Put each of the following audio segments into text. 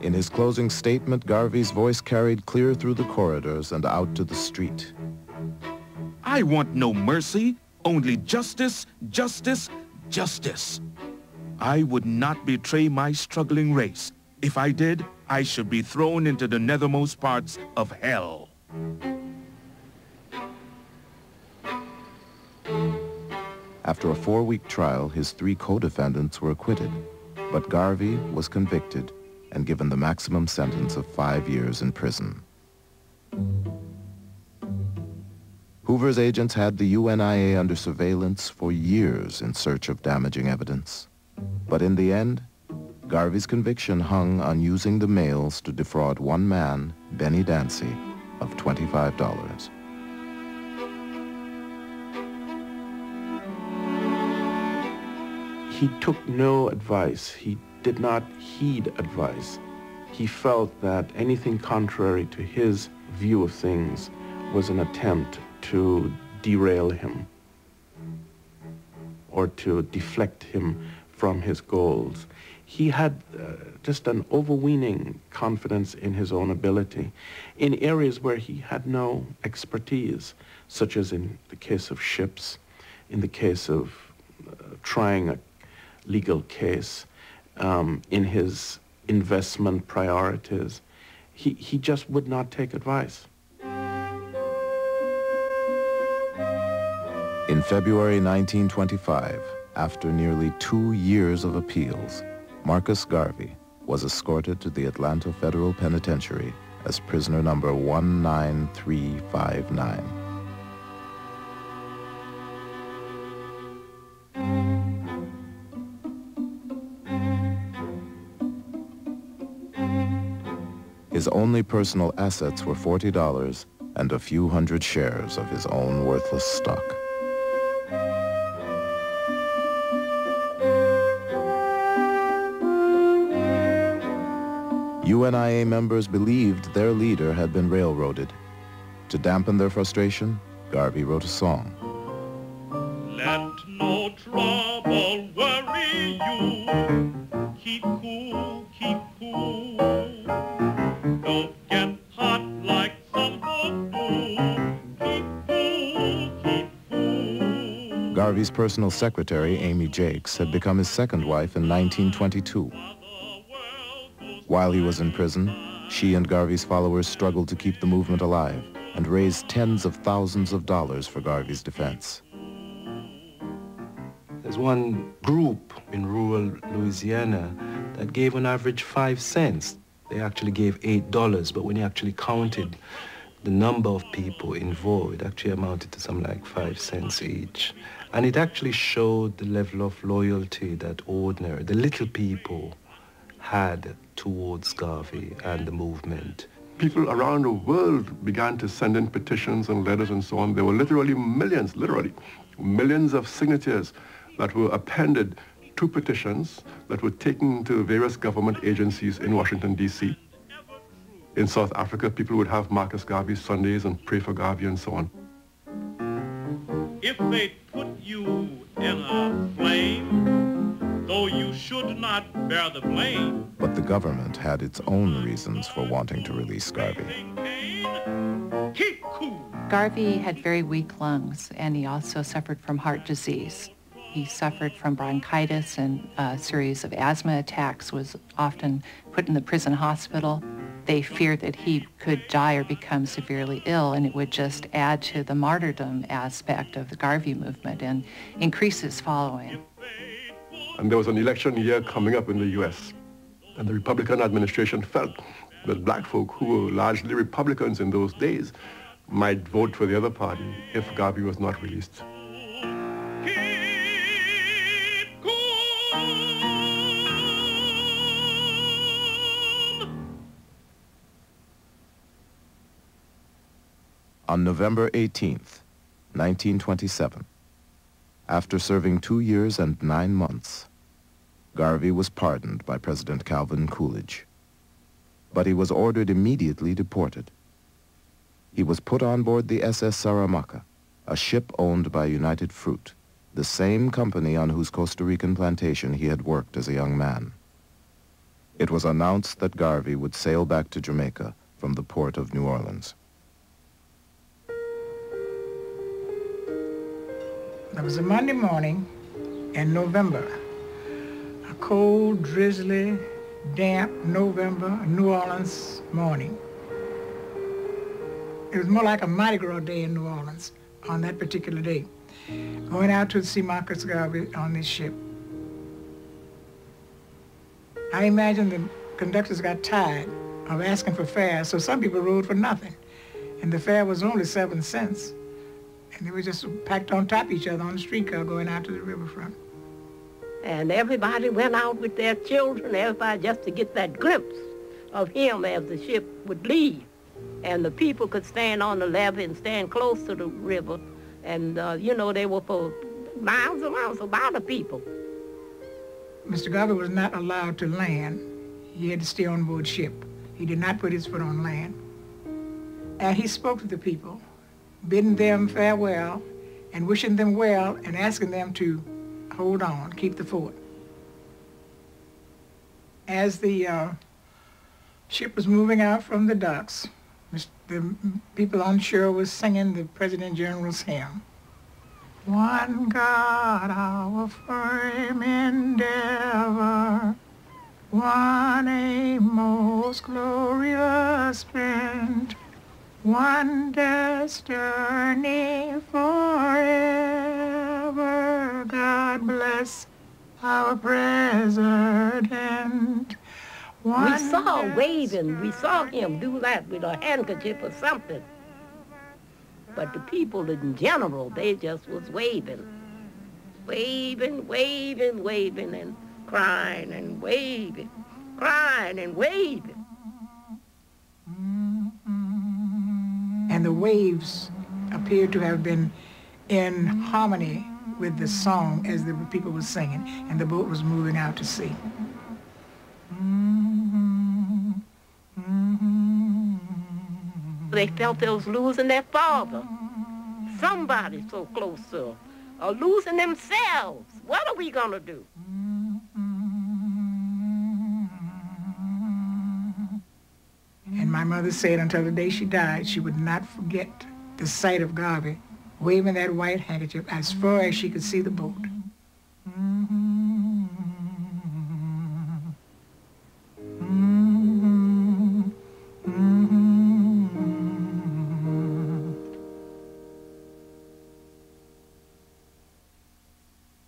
In his closing statement, Garvey's voice carried clear through the corridors and out to the street. I want no mercy, only justice, justice, justice. I would not betray my struggling race. If I did, I should be thrown into the nethermost parts of hell. After a 4-week trial, his 3 co-defendants were acquitted, but Garvey was convicted and given the maximum sentence of 5 years in prison. Hoover's agents had the UNIA under surveillance for years in search of damaging evidence. But in the end, Garvey's conviction hung on using the mails to defraud one man, Benny Dancy, of $25. He took no advice. He did not heed advice. He felt that anything contrary to his view of things was an attempt to derail him or to deflect him from his goals. He had just an overweening confidence in his own ability in areas where he had no expertise, such as in the case of ships, in the case of trying a legal case, in his investment priorities. He just would not take advice. In February 1925, after nearly 2 years of appeals, Marcus Garvey was escorted to the Atlanta Federal Penitentiary as prisoner number 19359. His only personal assets were $40 and a few hundred shares of his own worthless stock. UNIA members believed their leader had been railroaded. To dampen their frustration, Garvey wrote a song. Let no trouble worry you. Keep cool, keep cool. Don't get hot like some folk do. Keep cool, keep cool. Garvey's personal secretary, Amy Jakes, had become his second wife in 1922. While he was in prison, she and Garvey's followers struggled to keep the movement alive and raised tens of thousands of dollars for Garvey's defense. There's one group in rural Louisiana that gave on average 5 cents. They actually gave $8, but when you actually counted the number of people involved, it actually amounted to something like 5 cents each. And it actually showed the level of loyalty that the little people had towards Garvey and the movement. People around the world began to send in petitions and letters and so on. There were literally millions of signatures that were appended to petitions that were taken to various government agencies in Washington, D.C. In South Africa, people would have Marcus Garvey Sundays and pray for Garvey and so on. If they put you in a flame, though you should not bear the blame. But the government had its own reasons for wanting to release Garvey. Keep cool. Garvey had very weak lungs, and he also suffered from heart disease. He suffered from bronchitis and a series of asthma attacks, was often put in the prison hospital. They feared that he could die or become severely ill, and it would just add to the martyrdom aspect of the Garvey movement and increase his following. And there was an election year coming up in the U.S., and the Republican administration felt that black folk, who were largely Republicans in those days, might vote for the other party if Garvey was not released. On November 18th, 1927, after serving 2 years and 9 months, Garvey was pardoned by President Calvin Coolidge. But he was ordered immediately deported. He was put on board the SS Saramacca, a ship owned by United Fruit, the same company on whose Costa Rican plantation he had worked as a young man. it was announced that Garvey would sail back to Jamaica from the port of New Orleans. It was a Monday morning in November, a cold, drizzly, damp November New Orleans morning. It was more like a Mardi Gras day in New Orleans on that particular day. Going out to see Marcus Garvey on this ship. I imagine the conductors got tired of asking for fares, so some people rode for nothing. And the fare was only 7 cents. And they were just packed on top of each other on the streetcar going out to the riverfront. And everybody went out with their children, everybody just to get that glimpse of him as the ship would leave. And the people could stand on the levee and stand close to the river. And, you know, they were for miles around, so a lot of people. Mr. Garvey was not allowed to land. He had to stay on board ship. He did not put his foot on land. And he spoke to the people, bidding them farewell and wishing them well and asking them to hold on, keep the fort. As the ship was moving out from the docks, the people on shore was singing the President General's hymn. One God, our firm endeavor, one aim most glorious spent, one destiny forever. God bless our President. We saw waving, we saw him do that with a handkerchief or something. But the people in general, they just was waving. Waving, waving, waving, and crying and waving, crying and waving. And the waves appeared to have been in harmony with the song as the people were singing, and the boat was moving out to sea. They felt they was losing their father. Somebody so close to them. Or losing themselves. What are we gonna do? And my mother said until the day she died, she would not forget the sight of Garvey waving that white handkerchief as far as she could see the boat.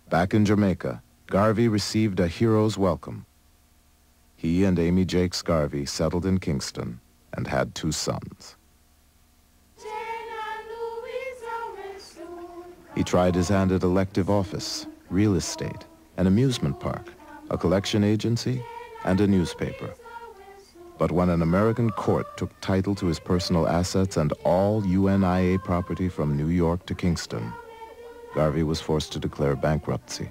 Back in Jamaica, Garvey received a hero's welcome. He and Amy Jakes Garvey settled in Kingston and had 2 sons. He tried his hand at elective office, real estate, an amusement park, a collection agency, and a newspaper. But when an American court took title to his personal assets and all UNIA property from New York to Kingston, Garvey was forced to declare bankruptcy.